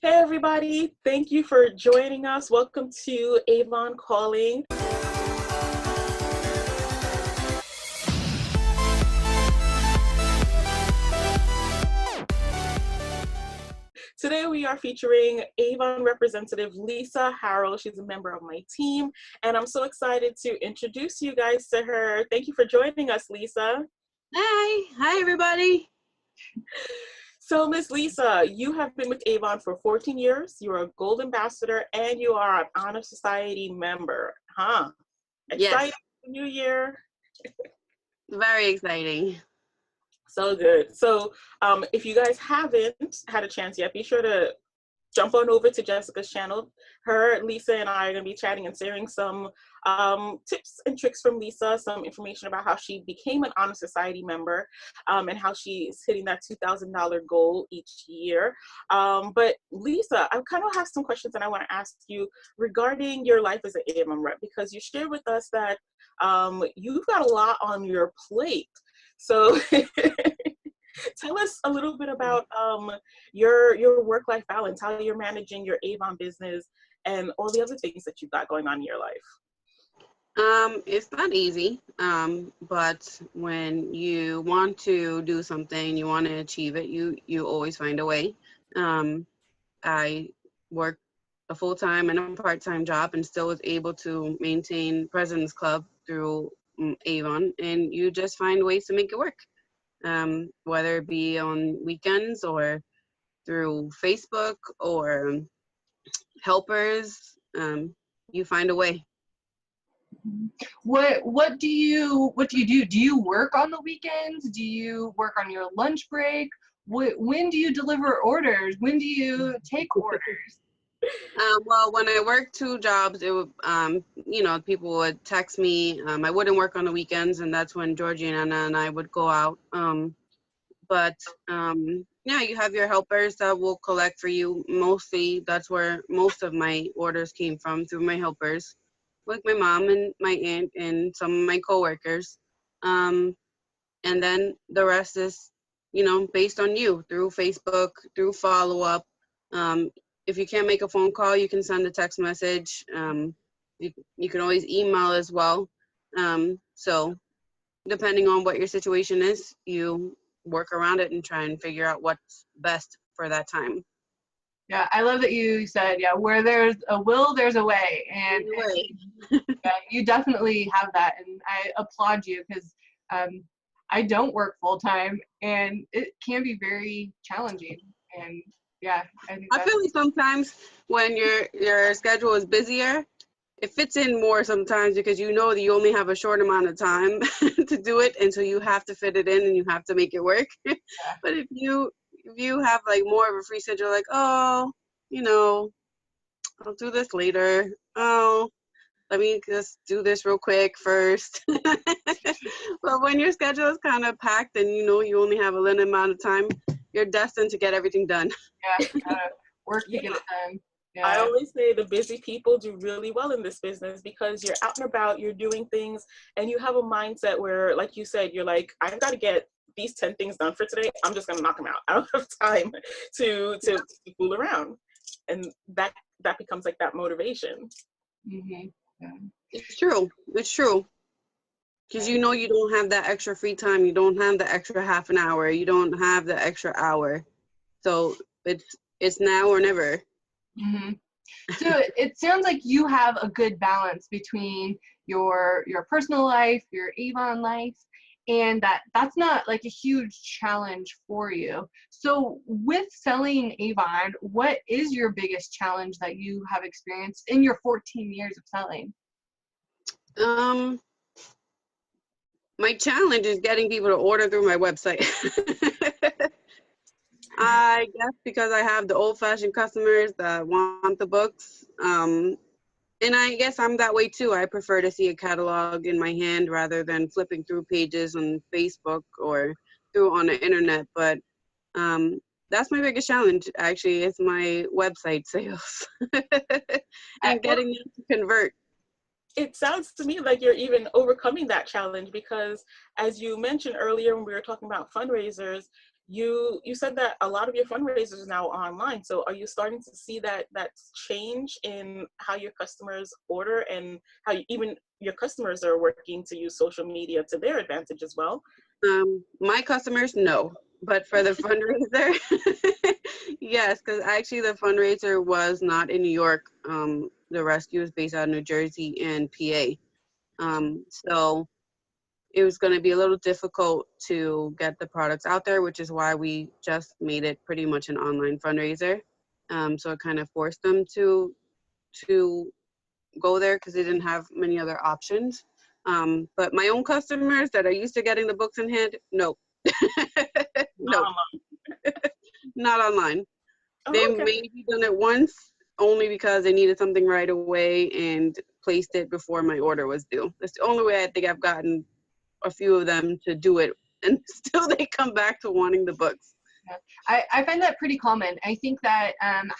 Hey everybody, thank you for joining us. Welcome to Avon Calling. Today we are featuring Avon representative Lisa Harrell. She's a member of my team, and I'm so excited to introduce you guys to her. Thank you for joining us, Lisa. Hi everybody. So Miss Lisa, you have been with Avon for 14 years. You're a Gold Ambassador and you are an Honor Society member. Excited Yes, for the new year. very exciting. So good. So if you guys haven't had a chance yet, be sure to jump on over to Jessica's channel. Her, Lisa, and I are going to be chatting and sharing some tips and tricks from Lisa, some information about how she became an Honor Society member and how she's hitting that $2,000 goal each year. But Lisa, I kind of have some questions that I want to ask you regarding your life as an Avon rep, because you shared with us that you've got a lot on your plate. So tell us a little bit about your work-life balance, how you're managing your Avon business, and all the other things that you've got going on in your life. It's not easy, but when you want to do something, you want to achieve it, you always find a way. I work a full-time and a part-time job and still was able to maintain President's Club through Avon, and you just find ways to make it work. Whether it be on weekends or through Facebook or helpers, you find a way. What do you do? Do you work on the weekends? Do you work on your lunch break? When do you deliver orders? When do you take orders? Well, when I worked two jobs, it would, people would text me. I wouldn't work on the weekends, and that's when Georgiana and I would go out. Yeah, you have your helpers that will collect for you. Mostly, that's where most of my orders came from, through my helpers, like my mom and my aunt and some of my coworkers. And then the rest is, based on you, through Facebook, through follow-up. If you can't make a phone call, you can send a text message. You can always email as well. So depending on what your situation is, you work around it and try and figure out what's best for that time. Yeah, I love that you said, where there's a will, there's a way. And yeah, you definitely have that. And I applaud you because I don't work full time and it can be very challenging. And yeah, I feel like sometimes when your schedule is busier, it fits in more sometimes because you know that you only have a short amount of time to do it, and so you have to fit it in and you have to make it work. Yeah. But if you have like more of a free schedule, like, I'll do this later. Oh, let me just do this real quick first. But when your schedule is kind of packed and you only have a limited amount of time, you're destined to get everything done. Yeah, gotta work to get it done. Yeah. I always say the busy people do really well in this business because you're out and about, you're doing things, and you have a mindset where, like you said, you're like, I've got to get these 10 things done for today. I'm just going to knock them out. I don't have time to fool around. And that becomes like that motivation. Mm-hmm. Yeah. It's true. Because you don't have that extra free time. You don't have the extra half an hour. You don't have the extra hour. So it's now or never. Mm-hmm. So it sounds like you have a good balance between your personal life, your Avon life, and that's not like a huge challenge for you. So with selling Avon, what is your biggest challenge that you have experienced in your 14 years of selling? My challenge is getting people to order through my website. I guess because I have the old-fashioned customers that want the books. And I guess I'm that way too. I prefer to see a catalog in my hand rather than flipping through pages on Facebook or on the internet. But that's my biggest challenge, actually. It's my website sales and getting them to convert. It sounds to me like you're even overcoming that challenge because, as you mentioned earlier when we were talking about fundraisers, you said that a lot of your fundraisers are now online. So are you starting to see that change in how your customers order, and how even your customers are working to use social media to their advantage as well? My customers, no. But for the fundraiser, yes, because actually the fundraiser was not in New York. The rescue is based out of New Jersey and PA. So it was going to be a little difficult to get the products out there, which is why we just made it pretty much an online fundraiser. So it kind of forced them to go there because they didn't have many other options. But my own customers that are used to getting the books in hand, no. Not No, online. not online. They Oh, okay. maybe done it once, only because they needed something right away and placed it before my order was due. That's the only way I think I've gotten a few of them to do it, and still they come back to wanting the books. Yeah. I find that pretty common. I think that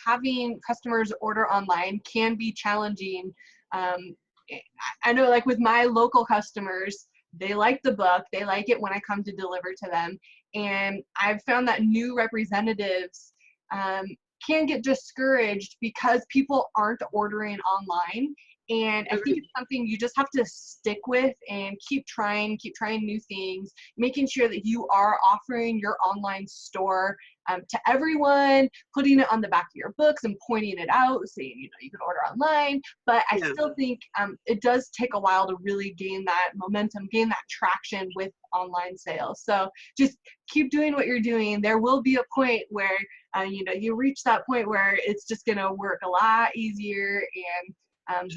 having customers order online can be challenging. I know, like with my local customers, they like the book, they like it when I come to deliver to them. And I've found that new representatives can get discouraged because people aren't ordering online. And I think it's something you just have to stick with and keep trying new things, making sure that you are offering your online store to everyone, putting it on the back of your books and pointing it out, saying, you can order online. But I still think it does take a while to really gain that momentum, gain that traction with online sales. So just keep doing what you're doing. There will be a point where, you reach that point where it's just going to work a lot easier, and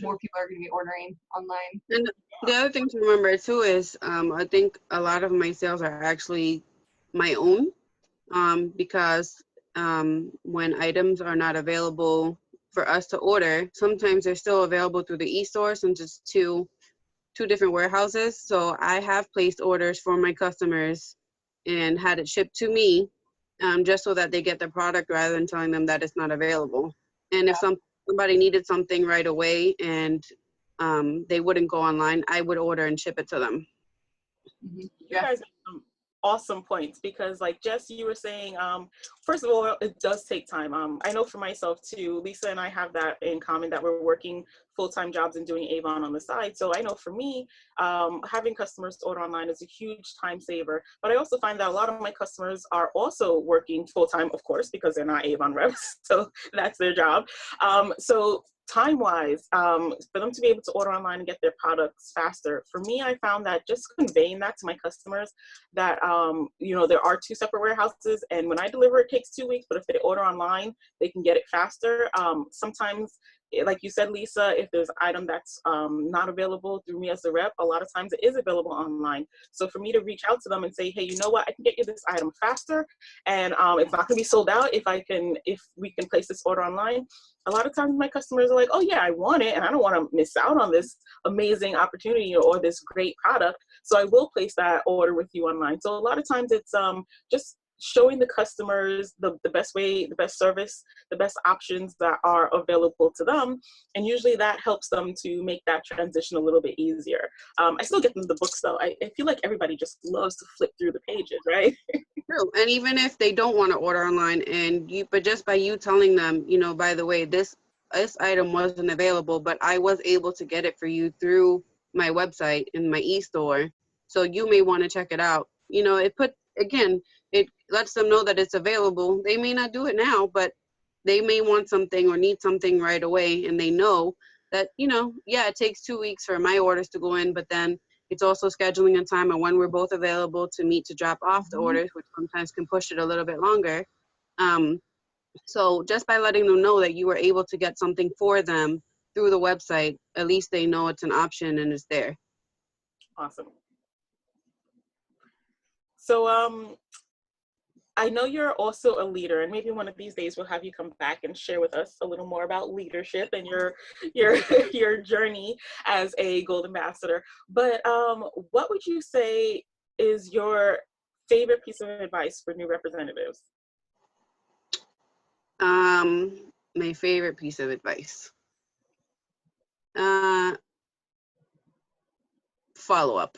more people are going to be ordering online. And the other thing to remember too is I think a lot of my sales are actually my own, because when items are not available for us to order, sometimes they're still available through the e-store, since it's two different warehouses. So I have placed orders for my customers and had it shipped to me, just so that they get the product rather than telling them that it's not available. And if somebody needed something right away and they wouldn't go online, I would order and ship it to them. Mm-hmm. You guys have some awesome points, because like Jess, you were saying, first of all, it does take time. I know for myself too, Lisa and I have that in common, that we're working full-time jobs and doing Avon on the side. So I know for me, having customers order online is a huge time saver. But I also find that a lot of my customers are also working full-time, of course, because they're not Avon reps. So that's their job. So time-wise, for them to be able to order online and get their products faster, for me, I found that just conveying that to my customers, that there are two separate warehouses, and when I deliver, it takes 2 weeks, but if they order online, they can get it faster. Sometimes, like you said, Lisa, if there's an item that's not available through me as a rep, a lot of times it is available online. So for me to reach out to them and say, hey, you know what, I can get you this item faster, and it's not going to be sold out if we can place this order online. A lot of times my customers are like, oh yeah, I want it, and I don't want to miss out on this amazing opportunity or this great product, so I will place that order with you online. So a lot of times it's just showing the customers the best way, the best service, the best options that are available to them, and usually that helps them to make that transition a little bit easier. I still get them the books though. I feel like everybody just loves to flip through the pages, right? True. And even if they don't want to order online, but just by you telling them, by the way, this item wasn't available, but I was able to get it for you through my website in my e-store, so you may want to check it out. It lets them know that it's available. They may not do it now, but they may want something or need something right away, and they know that, it takes 2 weeks for my orders to go in, but then it's also scheduling a time and when we're both available to meet to drop off the orders, which sometimes can push it a little bit longer. So just by letting them know that you were able to get something for them through the website, at least they know it's an option and it's there. Awesome. So I know you're also a leader, and maybe one of these days we'll have you come back and share with us a little more about leadership and your your journey as a Gold Ambassador. But what would you say is your favorite piece of advice for new representatives? My favorite piece of advice. Follow up.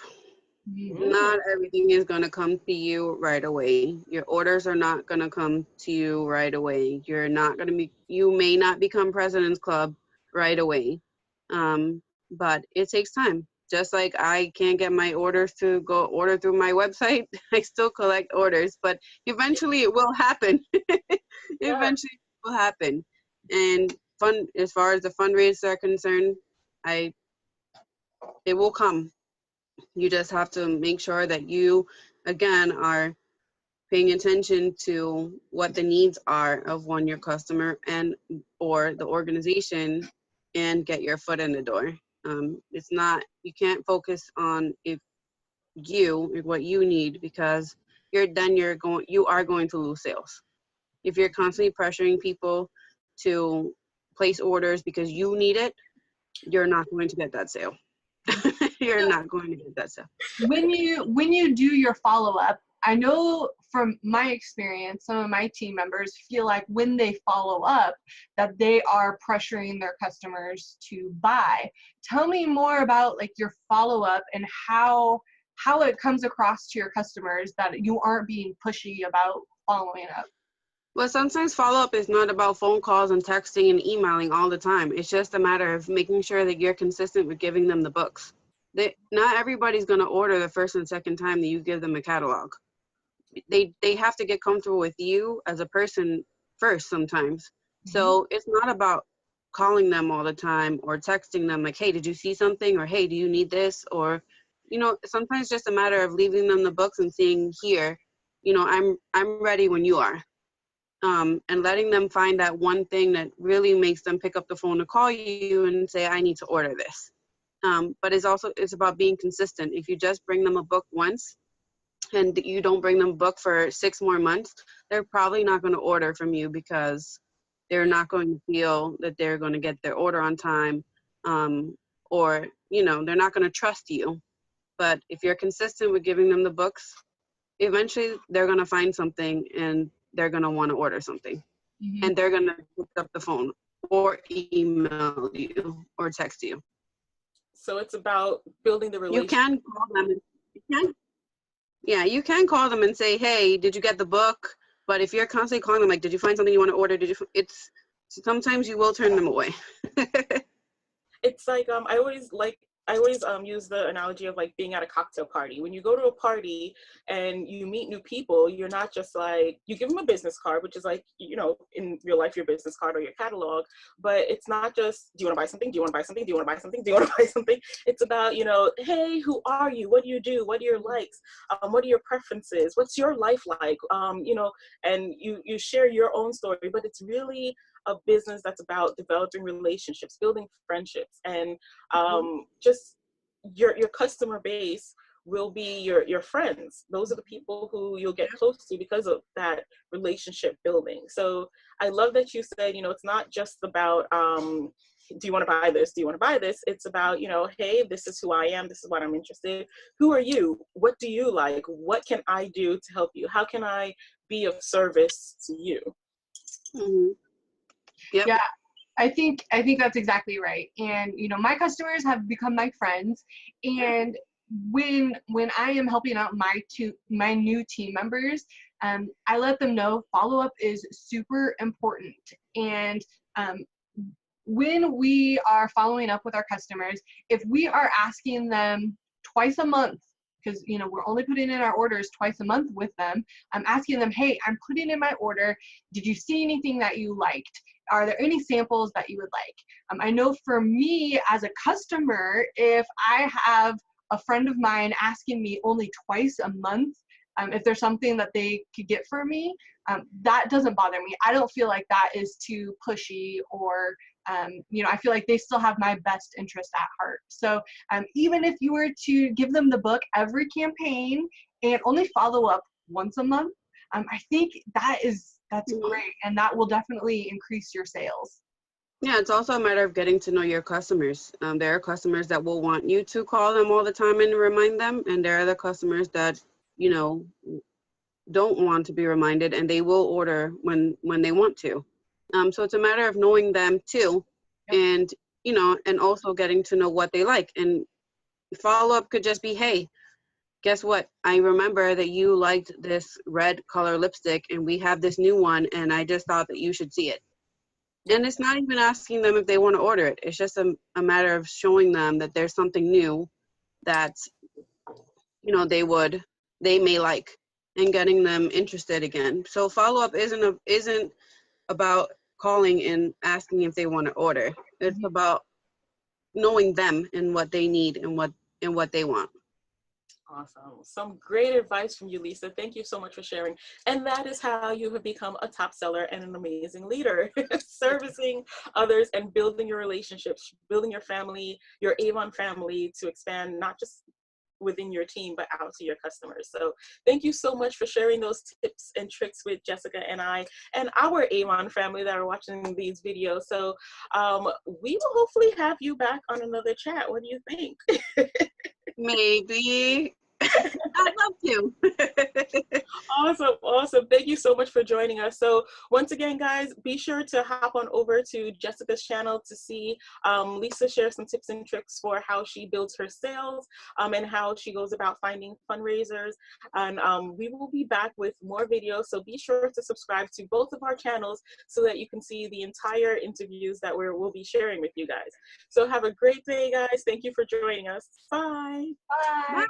Not everything is going to come to you right away. Your orders are not going to come to you right away. You're not going to be, you may not become President's Club right away. But it takes time. Just like I can't get my orders to go order through my website, I still collect orders, but eventually it will happen. Eventually it will happen. And as far as the fundraisers are concerned, it will come. You just have to make sure that you, again, are paying attention to what the needs are of your customer and or the organization, and get your foot in the door. It's not, you can't focus on what you need, because you are going to lose sales. If you're constantly pressuring people to place orders because you need it, you're not going to get that sale. You're not going to get that sale. When you do your follow-up, I know from my experience, some of my team members feel like when they follow up that they are pressuring their customers to buy. Tell me more about like your follow-up and how it comes across to your customers that you aren't being pushy about following up. Well, sometimes follow-up is not about phone calls and texting and emailing all the time. It's just a matter of making sure that you're consistent with giving them the books. Not everybody's going to order the first and second time that you give them a catalog. They have to get comfortable with you as a person first sometimes. So it's not about calling them all the time or texting them like, hey, did you see something? Or, hey, do you need this? Or, sometimes just a matter of leaving them the books and saying, here, I'm ready when you are. And letting them find that one thing that really makes them pick up the phone to call you and say, I need to order this. But it's about being consistent. If you just bring them a book once and you don't bring them a book for 6 more months, they're probably not going to order from you, because they're not going to feel that they're going to get their order on time, or, they're not going to trust you. But if you're consistent with giving them the books, eventually they're going to find something and they're going to want to order something. And they're going to pick up the phone or email you or text you. So it's about building the relationship. You can call them. You can call them and say, hey, did you get the book? But if you're constantly calling them, like, did you find something you want to order? Sometimes you will turn them away. It's like, I always use the analogy of like being at a cocktail party. When you go to a party and you meet new people, you're not just like, you give them a business card, which is like, in real life, your business card or your catalog, but it's not just, do you want to buy something? Do you want to buy something? Do you want to buy something? Do you want to buy something? It's about, hey, who are you? What do you do? What are your likes? What are your preferences? What's your life like? And you share your own story, but it's really a business that's about developing relationships, building friendships, and just your customer base will be your friends. Those are the people who you'll get close to because of that relationship building. So I love that you said, it's not just about, do you want to buy this? Do you want to buy this? It's about, hey, this is who I am. This is what I'm interested in. Who are you? What do you like? What can I do to help you? How can I be of service to you? Yep. Yeah, I think that's exactly right. And my customers have become my friends. And when I am helping out my new team members, I let them know follow-up is super important. And when we are following up with our customers, if we are asking them twice a month, because we're only putting in our orders twice a month with them, I'm asking them, hey, I'm putting in my order. Did you see anything that you liked? Are there any samples that you would like? I know for me as a customer, if I have a friend of mine asking me only twice a month, if there's something that they could get for me, that doesn't bother me. I don't feel like that is too pushy, or I feel like they still have my best interest at heart. So even if you were to give them the book every campaign and only follow up once a month, I think that's great, and that will definitely increase your sales. Yeah, it's also a matter of getting to know your customers. There are customers that will want you to call them all the time and remind them, and there are other customers that don't want to be reminded, and they will order when they want to. So it's a matter of knowing them too, and and also getting to know what they like. And follow up could just be, hey, guess what? I remember that you liked this red color lipstick and we have this new one and I just thought that you should see it. And it's not even asking them if they want to order it. It's just a matter of showing them that there's something new that, you know, they may like, and getting them interested again. So follow-up isn't about calling and asking if they want to order. It's about knowing them and what they need and what they want. Awesome. Some great advice from you, Lisa. Thank you so much for sharing. And that is how you have become a top seller and an amazing leader, servicing others and building your relationships, building your family, your Avon family, to expand not just within your team, but out to your customers. So thank you so much for sharing those tips and tricks with Jessica and I and our Avon family that are watching these videos. So we will hopefully have you back on another chat. What do you think? Maybe. I'd love to. Awesome, awesome. Thank you so much for joining us. So once again, guys, be sure to hop on over to Jessica's channel to see Lisa share some tips and tricks for how she builds her sales and how she goes about finding fundraisers. And we will be back with more videos. So be sure to subscribe to both of our channels so that you can see the entire interviews that we'll be sharing with you guys. So have a great day, guys. Thank you for joining us. Bye. Bye. Bye.